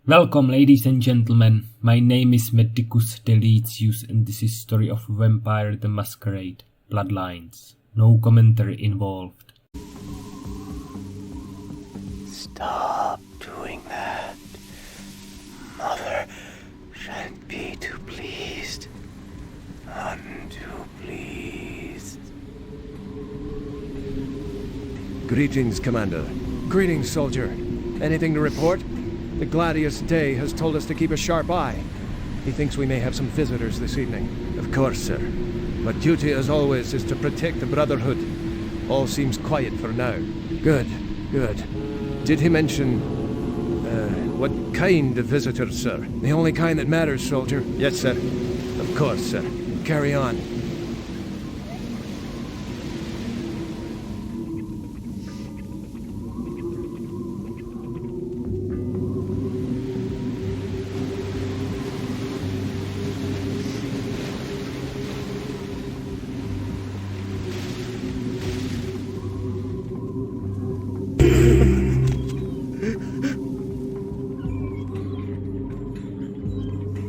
Welcome, ladies and gentlemen. My name is Medicus Deletius, and this is story of Vampire the Masquerade, Bloodlines. No commentary involved. Stop doing that. Mother shan't be too pleased. None too pleased. Greetings, Commander. Greetings, soldier. Anything to report? The Gladius Day has told us to keep a sharp eye. He thinks we may have some visitors this evening. Of course, sir. But duty, as always, is to protect the Brotherhood. All seems quiet for now. Good, good. Did he mention... what kind of visitors, sir? The only kind that matters, soldier. Yes, sir. Of course, sir. Carry on.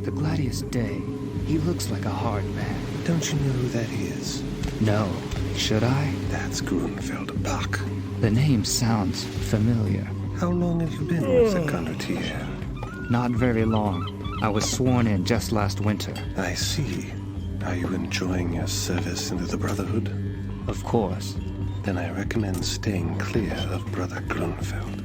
The Gladius Day. He looks like a hard man. Don't you know who that is? No. Should I? That's Grunfeld Bach. The name sounds familiar. How long have you been with the Condottiere? Not very long. I was sworn in just last winter. I see. Are you enjoying your service into the Brotherhood? Of course. Then I recommend staying clear of Brother Grunfeld.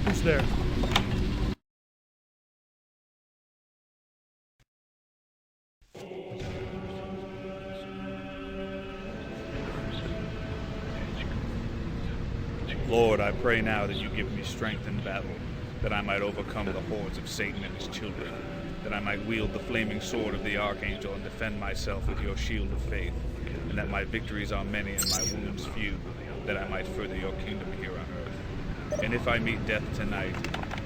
Who's there? Lord, I pray now that you give me strength in battle, that I might overcome the hordes of Satan and his children, that I might wield the flaming sword of the Archangel and defend myself with your shield of faith, and that my victories are many and my wounds few, that I might further your kingdom here on earth. And if I meet death tonight,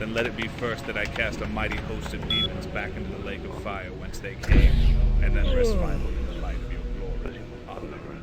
then let it be first that I cast a mighty host of demons back into the lake of fire whence they came, and then rest finally in the light of your glory. Amen.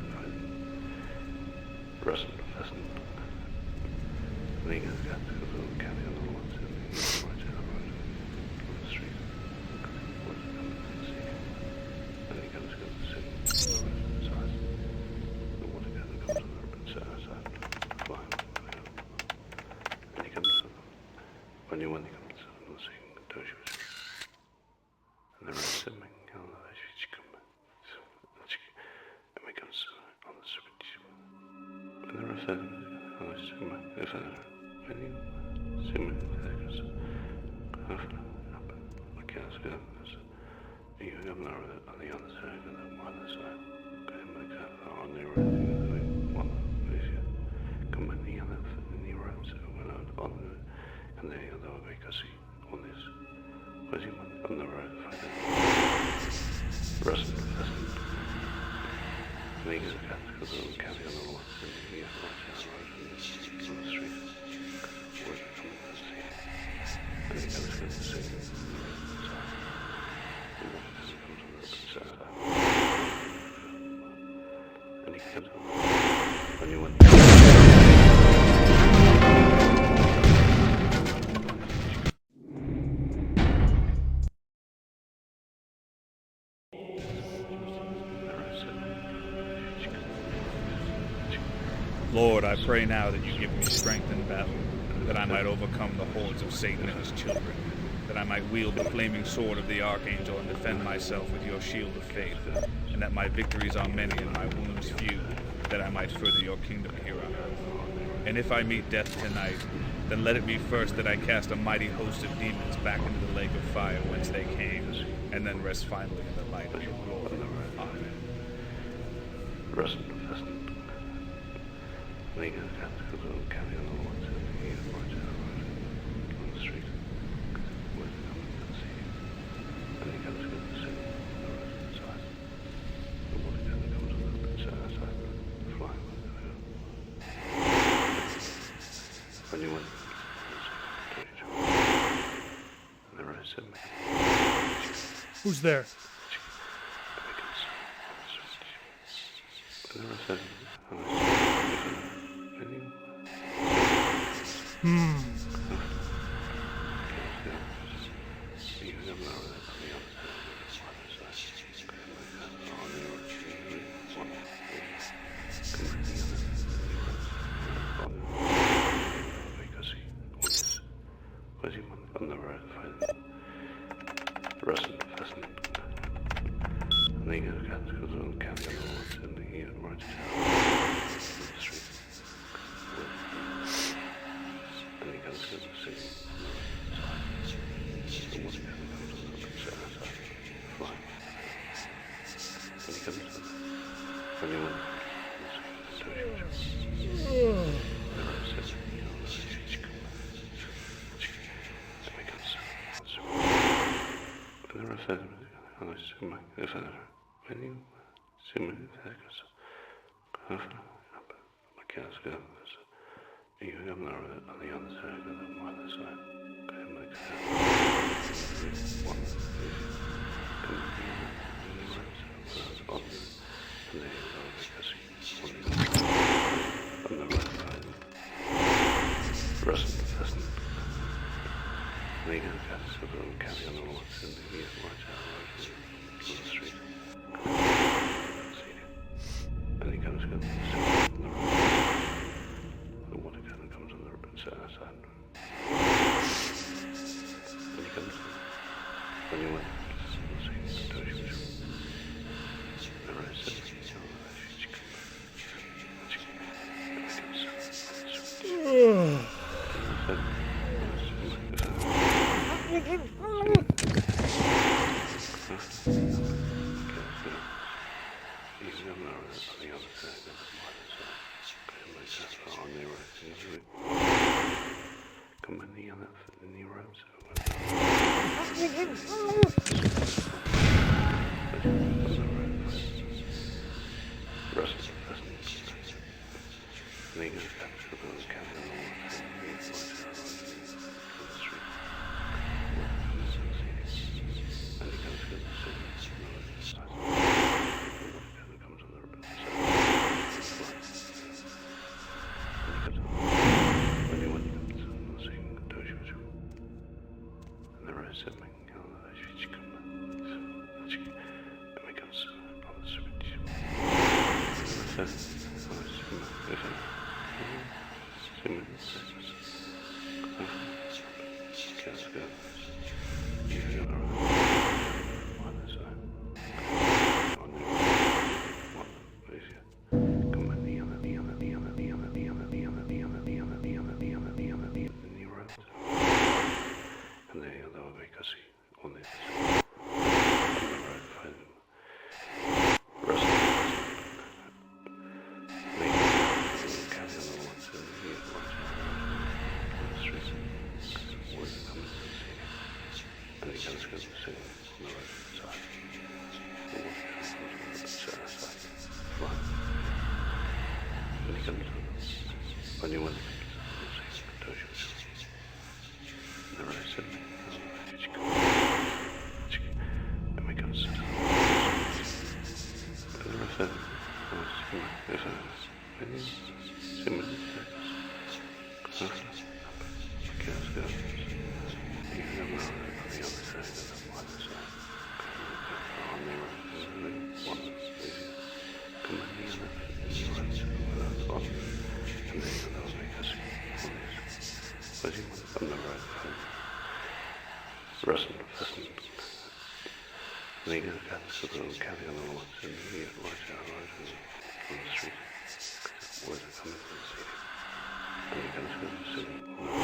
Lord, I pray now that you give me strength in battle, that I might overcome the hordes of Satan and his children, that I might wield the flaming sword of the Archangel and defend myself with your shield of faith, and that my victories are many and my wounds few, that I might further your kingdom here on earth. And if I meet death tonight, then let it be first that I cast a mighty host of demons back into the lake of fire whence they came, and then rest finally in the light of your glory. Amen. Who's there?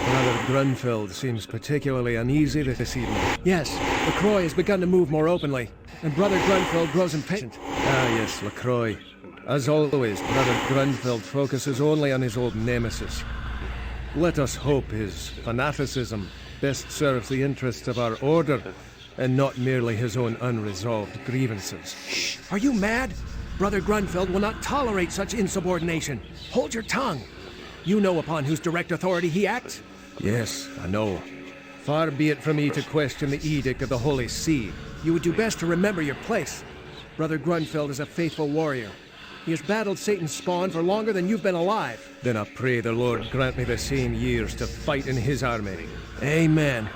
Brother Grunfeld seems particularly uneasy this evening. Yes, LaCroix has begun to move more openly, and Brother Grunfeld grows impatient. Ah, yes, LaCroix. As always, Brother Grunfeld focuses only on his old nemesis. Let us hope his fanaticism best serves the interests of our order, and not merely his own unresolved grievances. Shh! Are you mad? Brother Grunfeld will not tolerate such insubordination. Hold your tongue. You know upon whose direct authority he acts? Yes, I know. Far be it from me to question the edict of the Holy See. You would do best to remember your place. Brother Grunfeld is a faithful warrior. He has battled Satan's spawn for longer than you've been alive. Then I pray the Lord grant me the same years to fight in his army. Amen.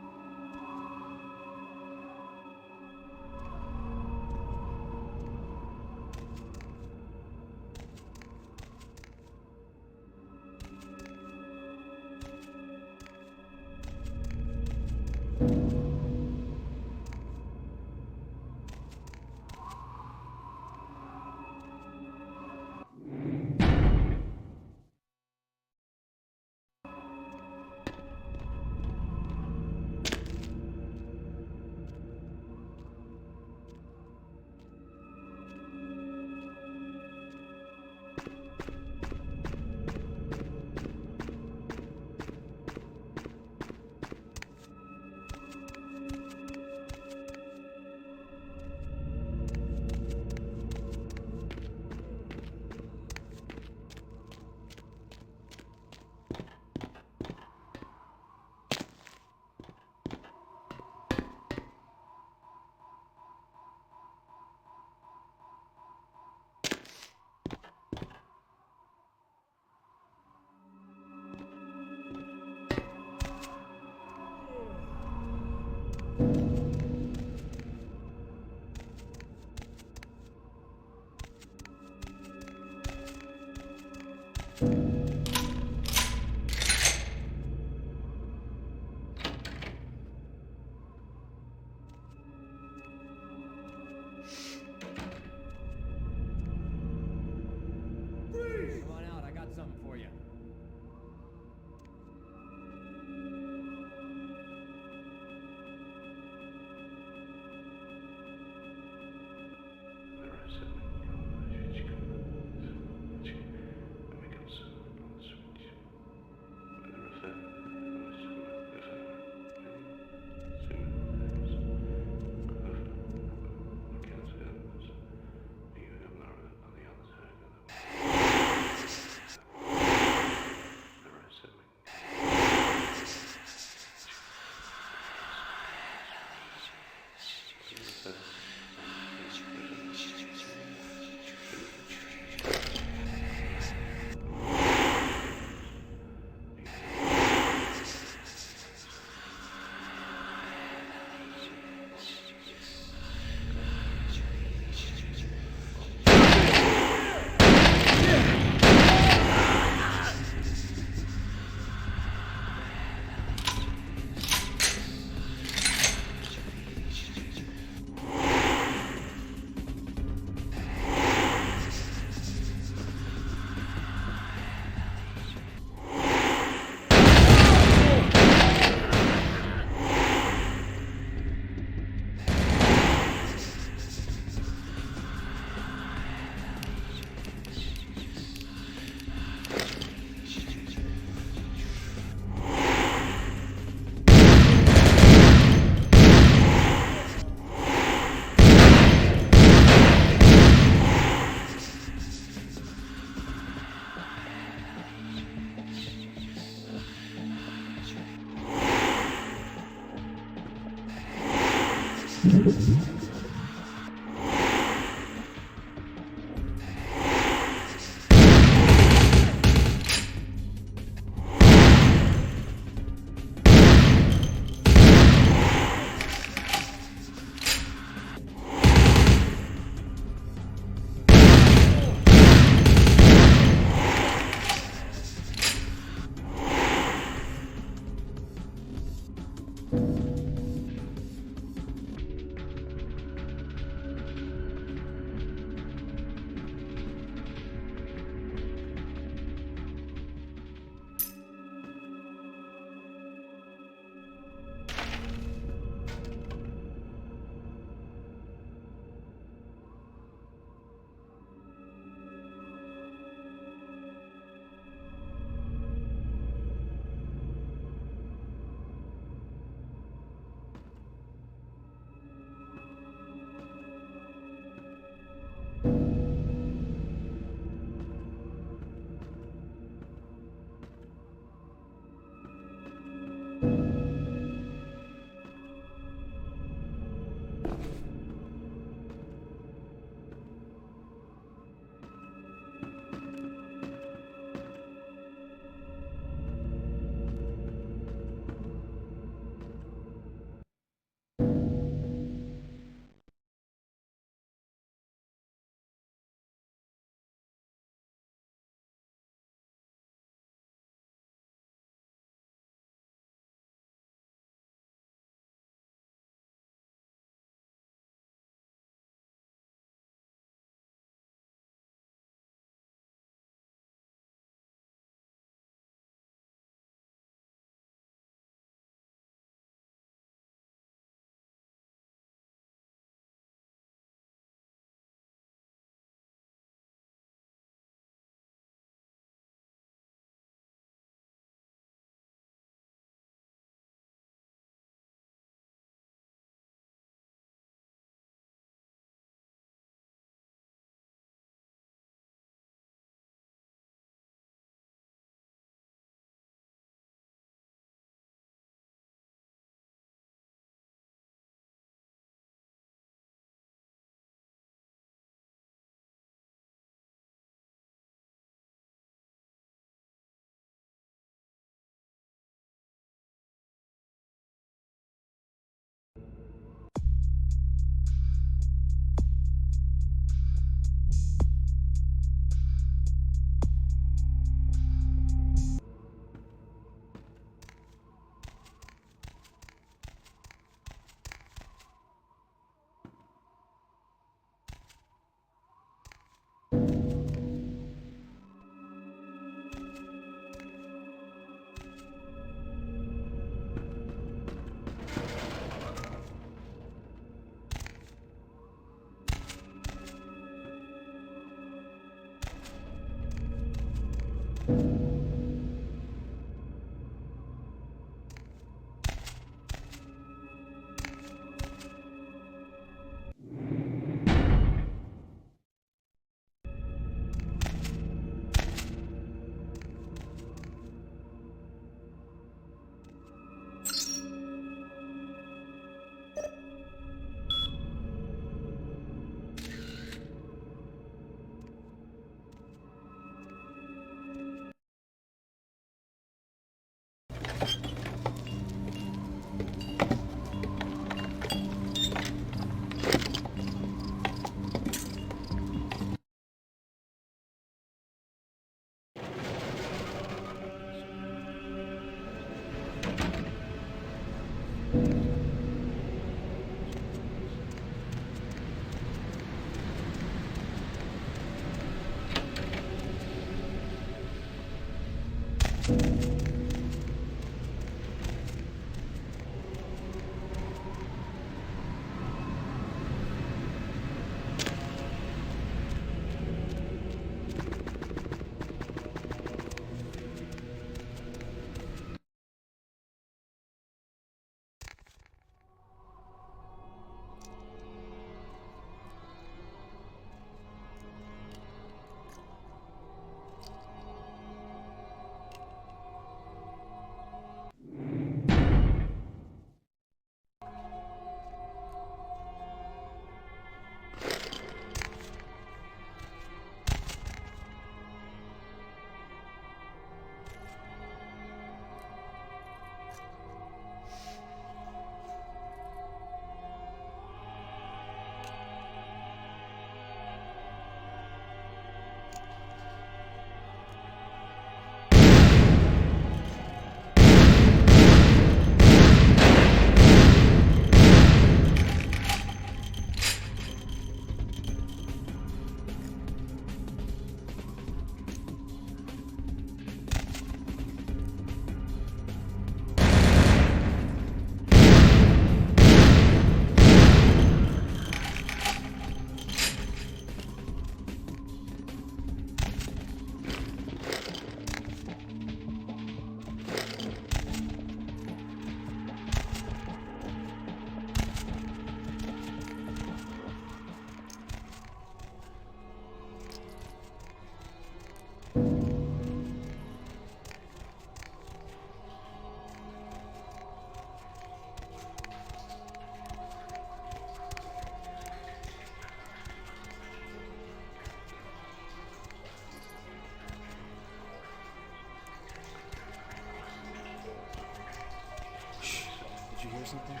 something?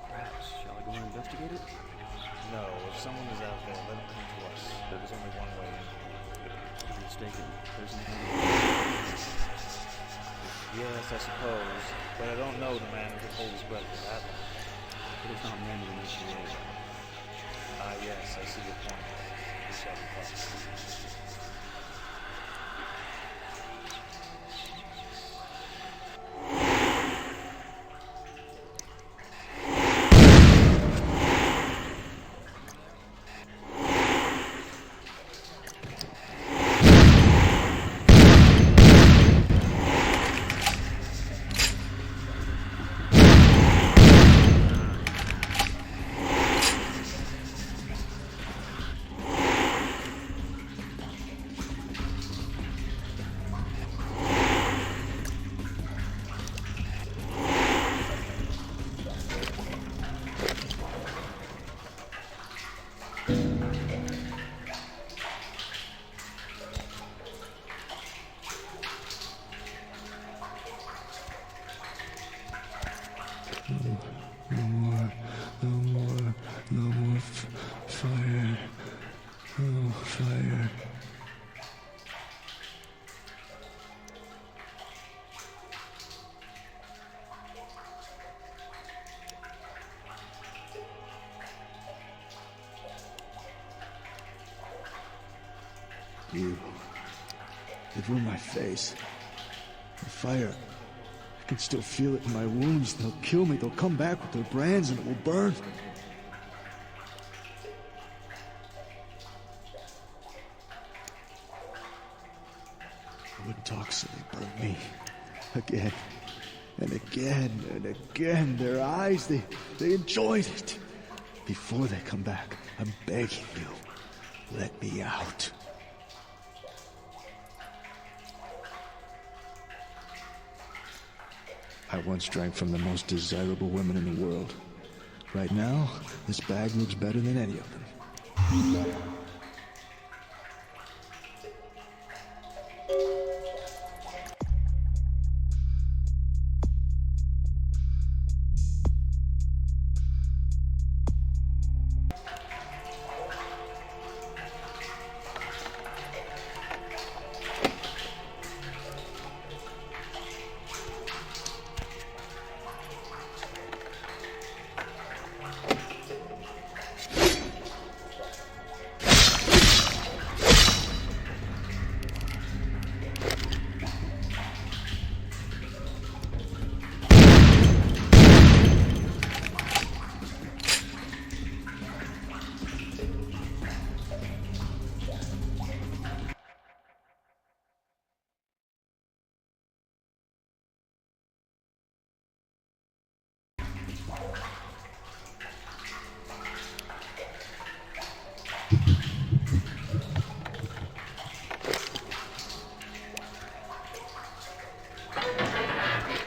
Perhaps. Shall I go and investigate it? No, if someone is out there, let it come to us. There is only one way in. If I'm mistaken, there's nothing. Yes, I suppose. But I don't know the man who can hold his breath for that long. It is not men who initiate. Ah, yes, I see your point. We shall be cautious. No more fire. Oh, fire. It ruined my face. The fire. I can still feel it in my wounds. They'll kill me. They'll come back with their brands and it will burn. I wouldn't talk, so they burned me. Again. And again and again. Their eyes, they enjoyed it. Before they come back, I'm begging you. Let me out. I once drank from the most desirable women in the world. Right now, this bag looks better than any of them.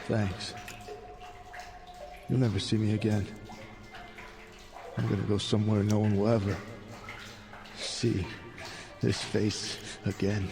Thanks. You'll never see me again. I'm gonna go somewhere no one will ever see this face again.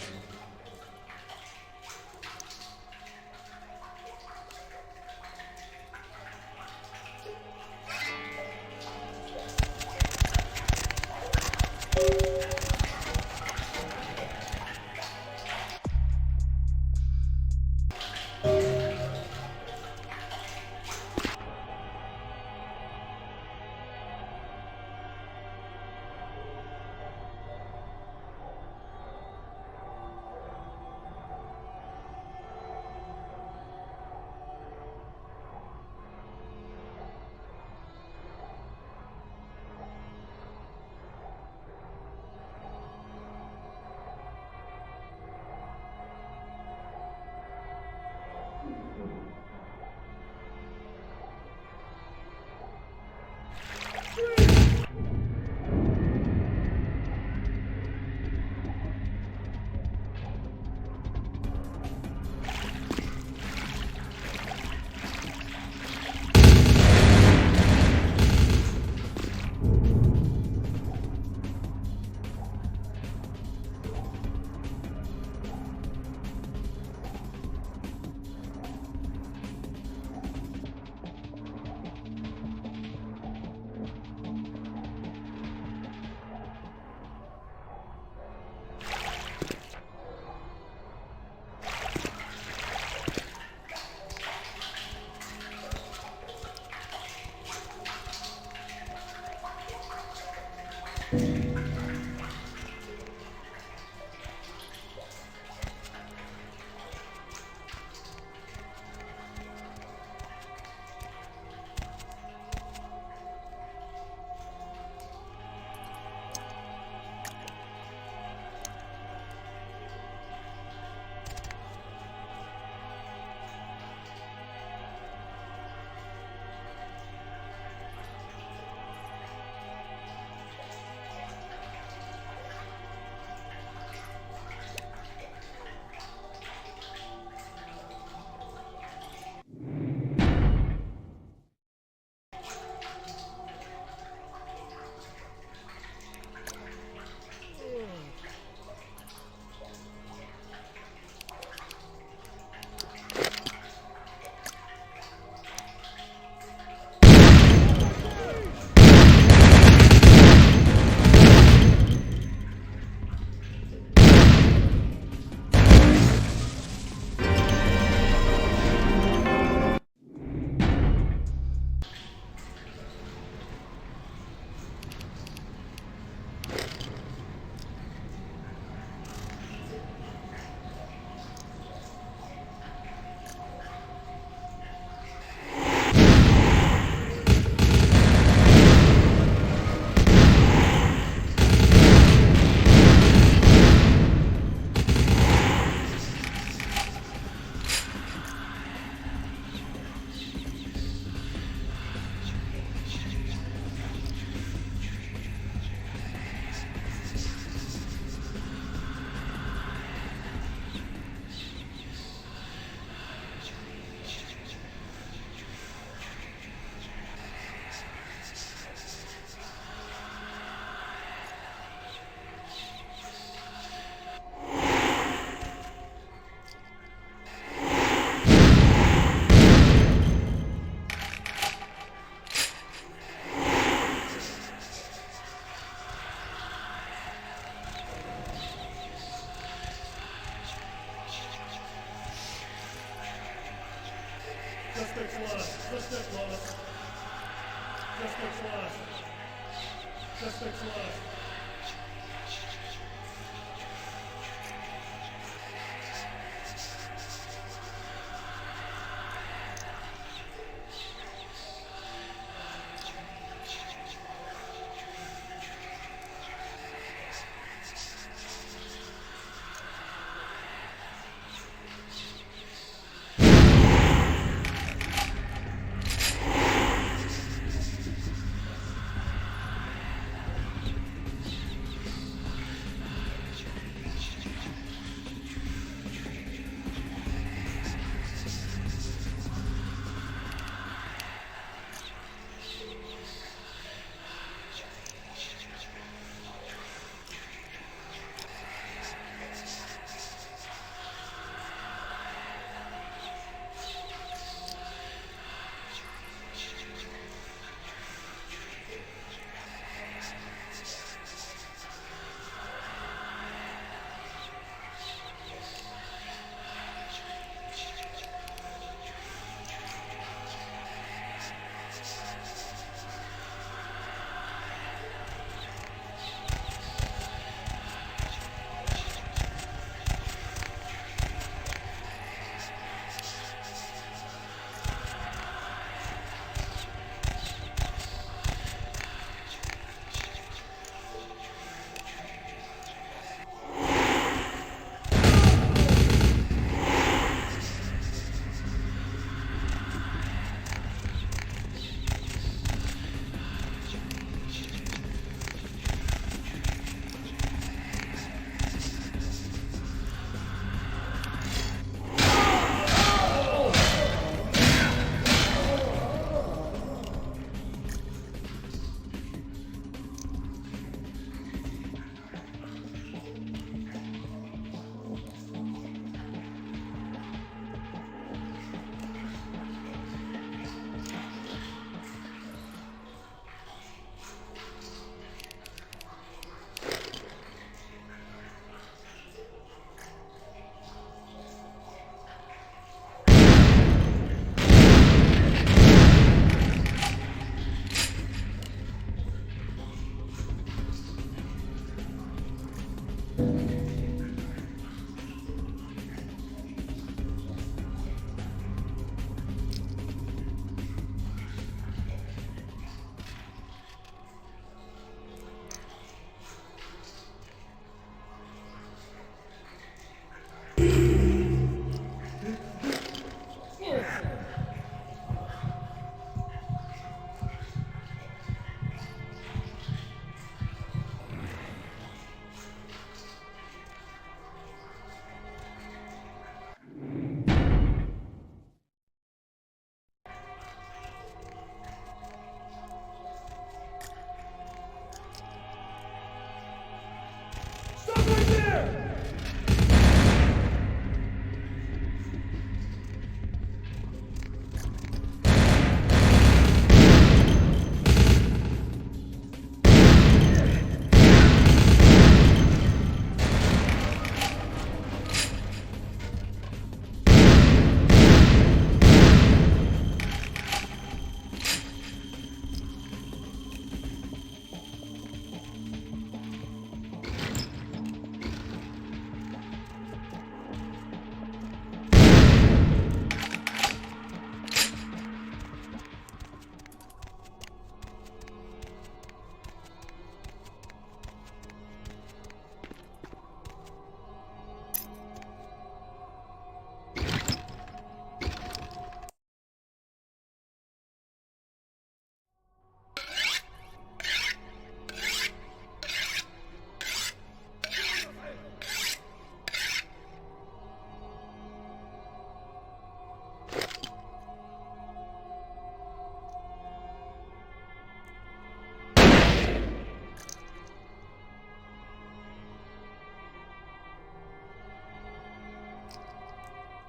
Suspects lost. Suspect lost. Suspects lost. Suspects lost.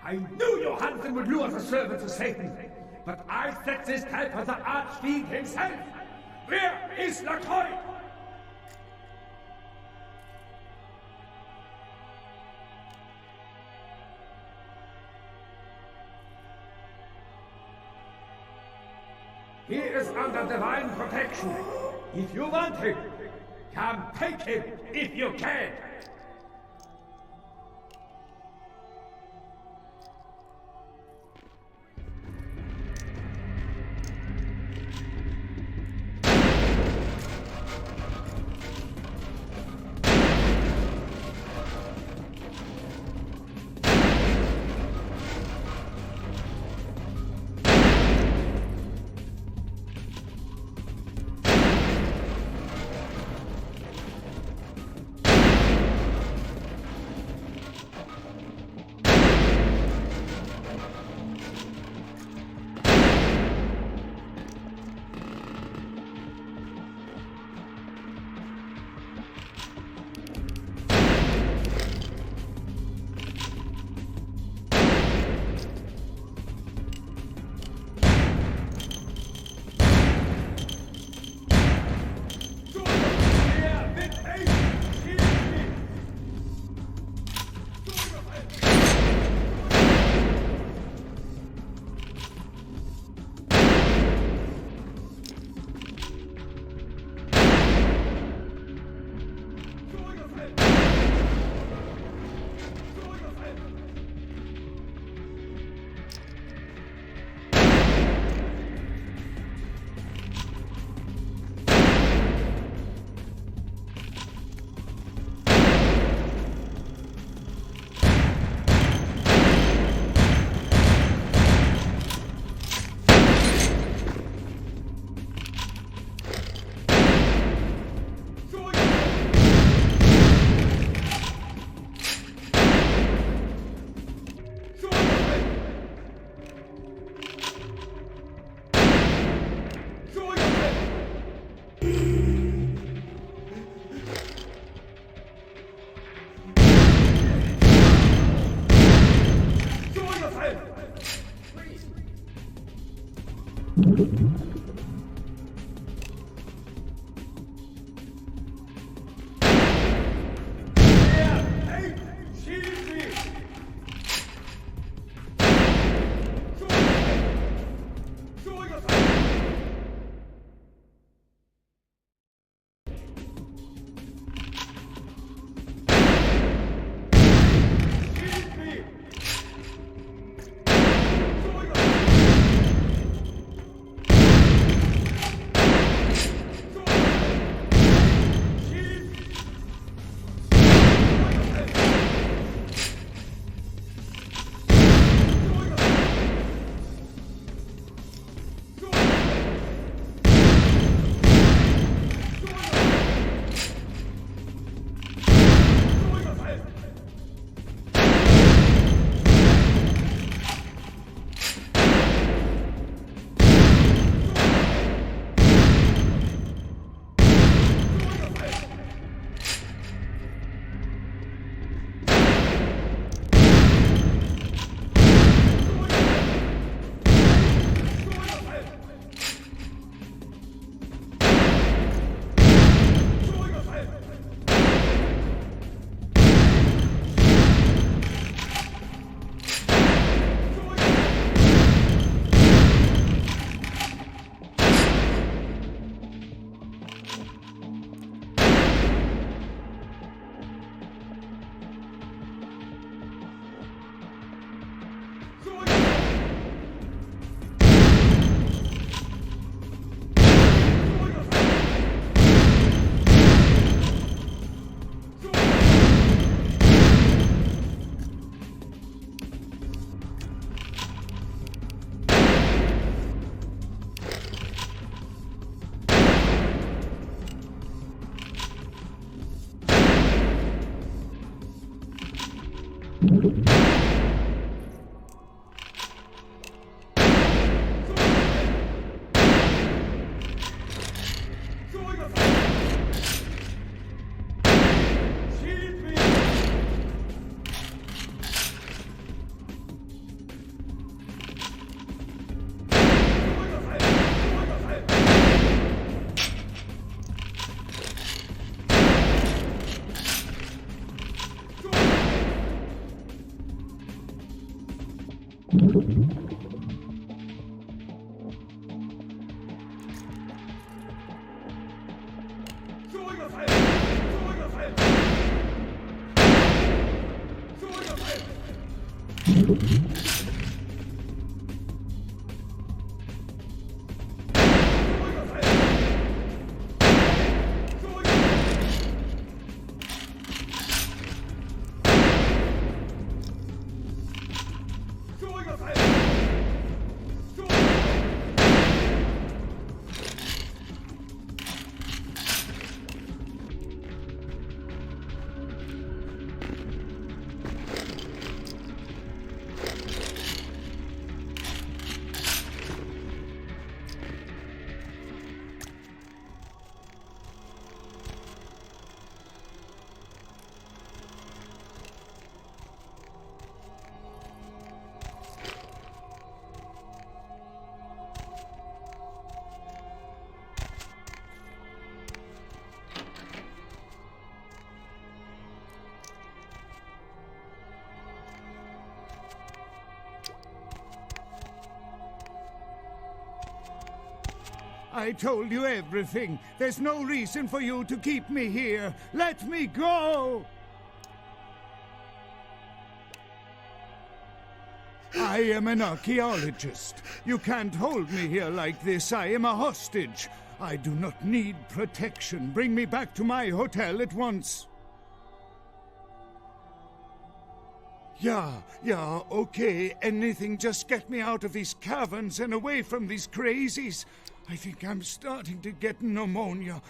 I knew Johansen would lure the servants of Satan, but I set this trap for the Archfiend himself. Where is Lacroix? He is under divine protection. If you want him, come take him if you can. I told you everything. There's no reason for you to keep me here. Let me go! I am an archaeologist. You can't hold me here like this. I am a hostage. I do not need protection. Bring me back to my hotel at once. Yeah, okay. Anything, just get me out of these caverns and away from these crazies. I think I'm starting to get pneumonia.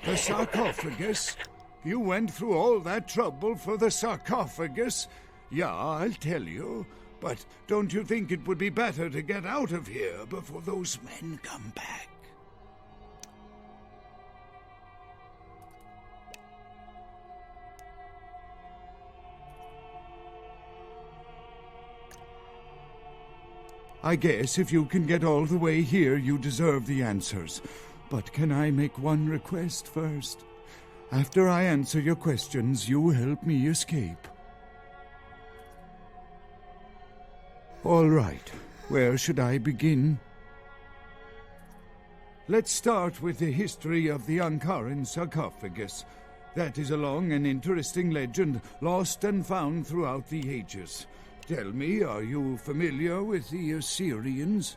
The sarcophagus? You went through all that trouble for the sarcophagus? Yeah, I'll tell you. But don't you think it would be better to get out of here before those men come back? I guess if you can get all the way here, you deserve the answers. But can I make one request first? After I answer your questions, you help me escape. All right. Where should I begin? Let's start with the history of the Ankaran sarcophagus. That is a long and interesting legend, lost and found throughout the ages. Tell me, are you familiar with the Assyrians?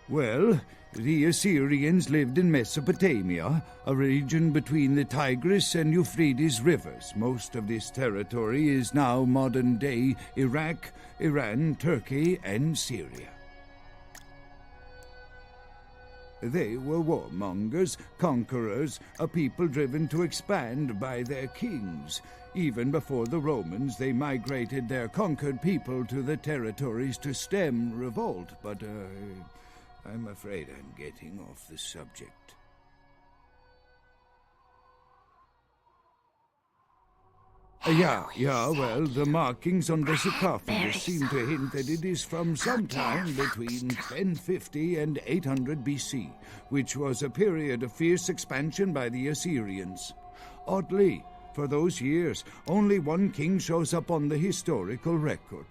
Well, the Assyrians lived in Mesopotamia, a region between the Tigris and Euphrates rivers. Most of this territory is now modern-day Iraq, Iran, Turkey, and Syria. They were warmongers, conquerors, a people driven to expand by their kings. Even before the Romans, they migrated their conquered people to the territories to stem revolt, but I'm afraid I'm getting off the subject. Well, the markings on the sarcophagus seem to hint that it is from sometime between 1050 and 800 BC, which was a period of fierce expansion by the Assyrians. Oddly, for those years, only one king shows up on the historical record.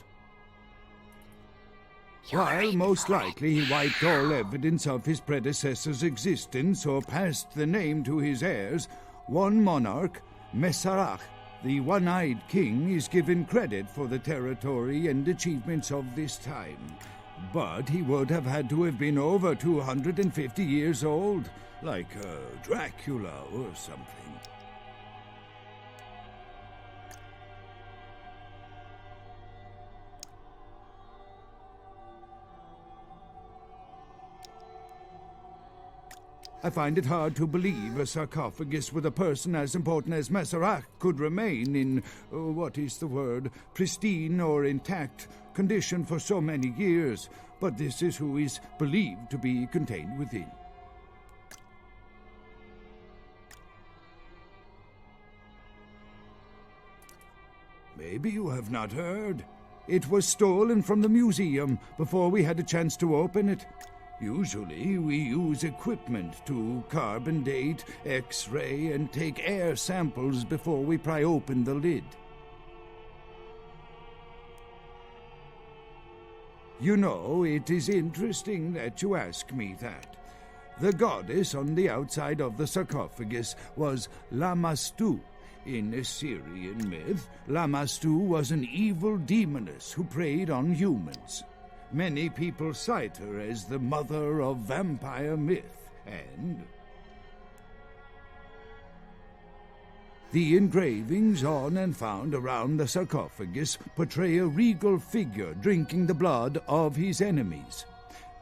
While most likely he wiped all evidence of his predecessor's existence or passed the name to his heirs, one monarch, Masquerade, the one-eyed king, is given credit for the territory and achievements of this time. But he would have had to have been over 250 years old, like Dracula or something. I find it hard to believe a sarcophagus with a person as important as Masquerade could remain in, pristine or intact condition for so many years, but this is who is believed to be contained within. Maybe you have not heard. It was stolen from the museum before we had a chance to open it. Usually, we use equipment to carbon date, X-ray, and take air samples before we pry open the lid. You know, it is interesting that you ask me that. The goddess on the outside of the sarcophagus was Lamastu. In Assyrian myth, Lamastu was an evil demoness who preyed on humans. Many people cite her as the mother of vampire myth, and the engravings on and found around the sarcophagus portray a regal figure drinking the blood of his enemies.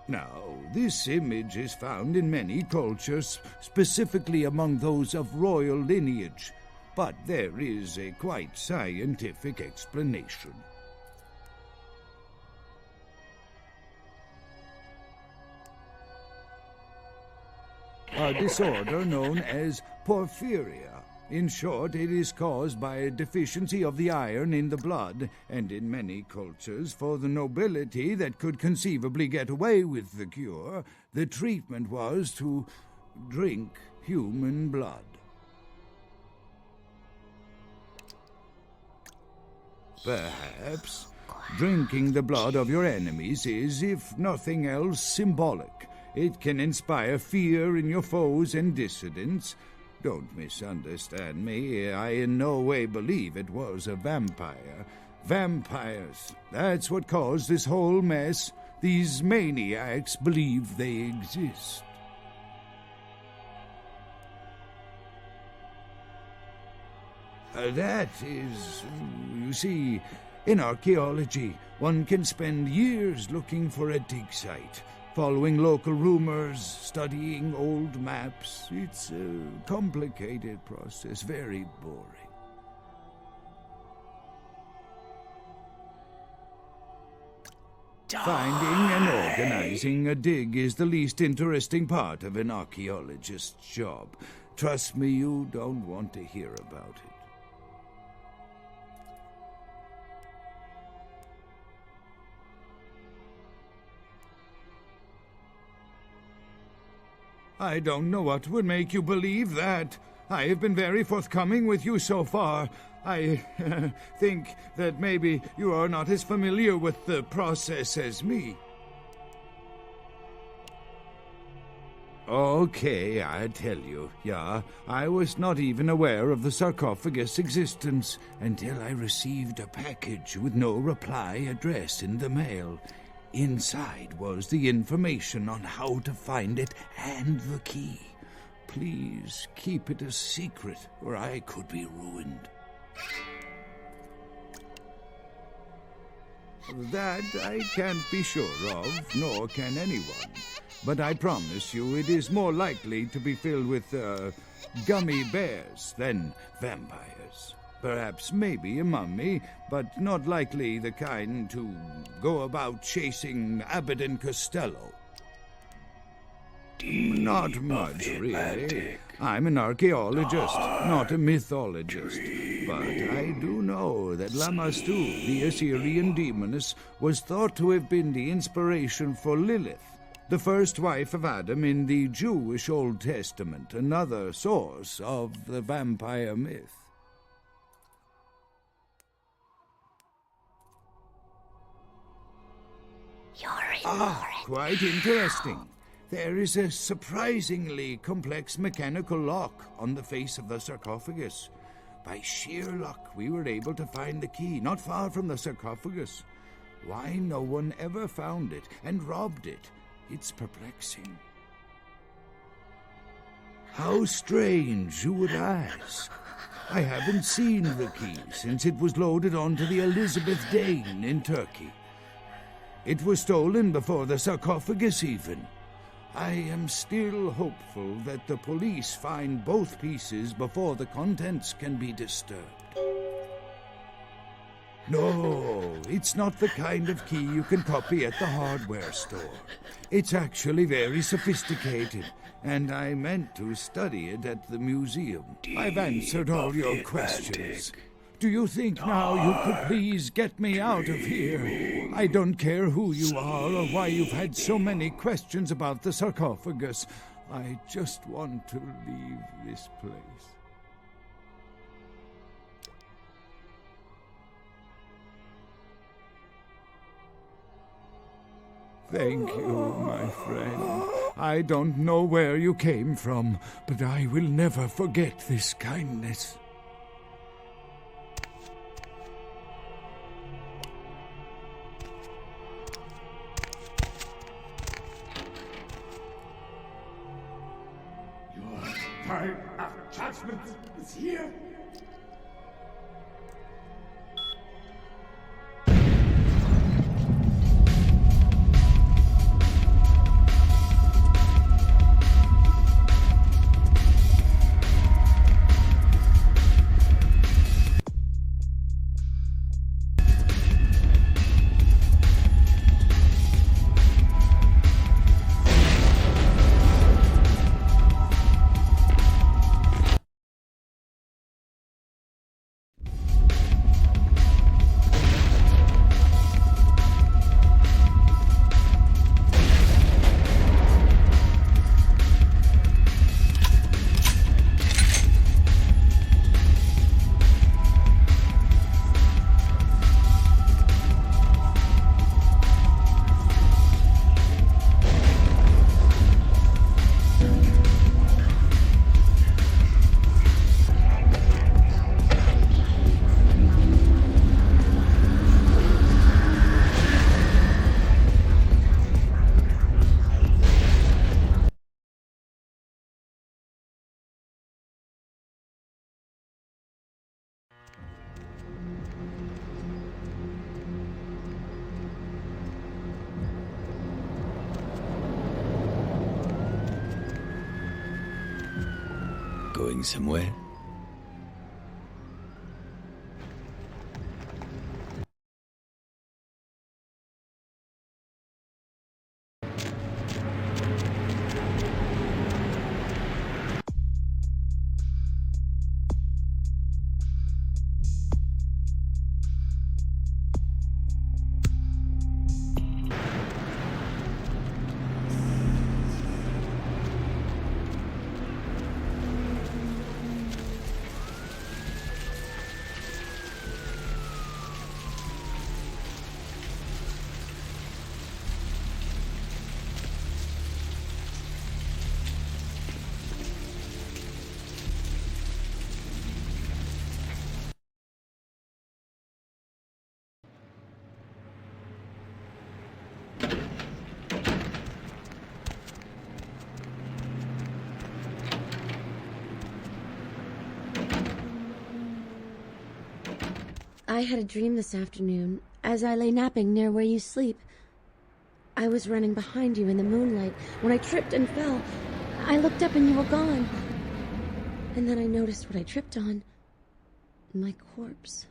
Now, this image is found in many cultures, specifically among those of royal lineage, but there is a quite scientific explanation. A disorder known as porphyria. In short, it is caused by a deficiency of the iron in the blood, and in many cultures, for the nobility that could conceivably get away with the cure, the treatment was to drink human blood. Perhaps drinking the blood of your enemies is, if nothing else, symbolic. It can inspire fear in your foes and dissidents. Don't misunderstand me. I in no way believe it was a vampire. Vampires, that's what caused this whole mess. These maniacs believe they exist. That is, you see, in archaeology, one can spend years looking for a dig site, following local rumors, studying old maps. It's a complicated process, very boring. Finding and organizing a dig is the least interesting part of an archaeologist's job. Trust me, you don't want to hear about it. I don't know what would make you believe that. I have been very forthcoming with you so far. I think that maybe you are not as familiar with the process as me. Okay, I tell you, yeah, I was not even aware of the sarcophagus' existence until I received a package with no reply address in the mail. Inside was the information on how to find it and the key. Please keep it a secret, or I could be ruined. That I can't be sure of, nor can anyone. But I promise you it is more likely to be filled with, gummy bears than vampires. Perhaps maybe a mummy, but not likely the kind to go about chasing Abbott and Costello. Not much, really. I'm an archaeologist, not a mythologist. But I do know that Lamastu, the Assyrian demoness, was thought to have been the inspiration for Lilith, the first wife of Adam in the Jewish Old Testament, another source of the vampire myth. Quite interesting. There is a surprisingly complex mechanical lock on the face of the sarcophagus. By sheer luck, we were able to find the key not far from the sarcophagus. Why no one ever found it and robbed it, it's perplexing. How strange, you would ask. I haven't seen the key since it was loaded onto the Elizabeth Dane in Turkey. It was stolen before the sarcophagus even. I am still hopeful that the police find both pieces before the contents can be disturbed. No, it's not the kind of key you can copy at the hardware store. It's actually very sophisticated, and I meant to study it at the museum. I've answered all your questions. Do you think now you could please get me out of here? I don't care who you are or why you've had so many questions about the sarcophagus. I just want to leave this place. Thank you, my friend. I don't know where you came from, but I will never forget this kindness. Your time of judgment is here. Going somewhere? I had a dream this afternoon, as I lay napping near where you sleep. I was running behind you in the moonlight when I tripped and fell. I looked up and you were gone. And then I noticed what I tripped on. My corpse.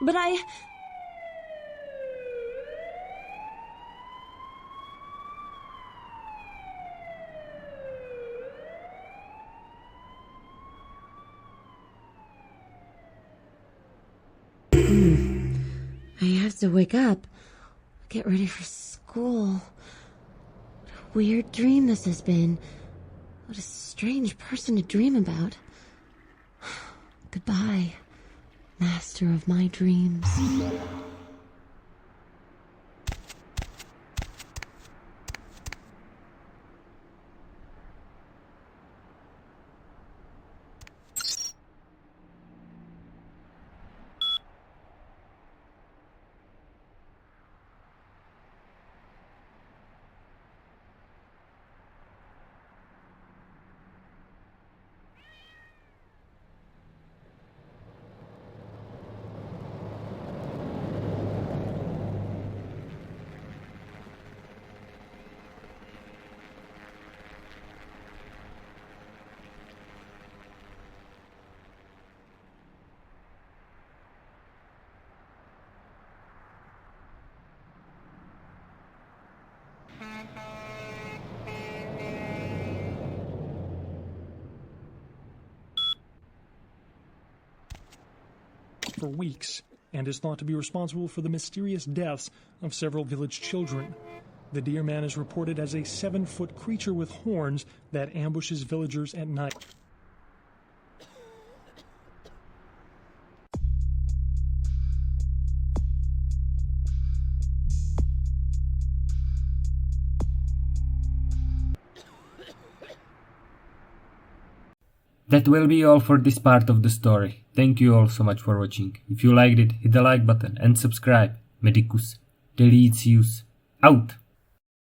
But I have to wake up. Get ready for school. What a weird dream this has been. What a strange person to dream about. Goodbye, master of my dreams. for weeks and is thought to be responsible for the mysterious deaths of several village children. The deer man is reported as a 7-foot creature with horns that ambushes villagers at night. That will be all for this part of the story. Thank you all so much for watching. If you liked it, hit the like button and subscribe. Medicus Delicius out!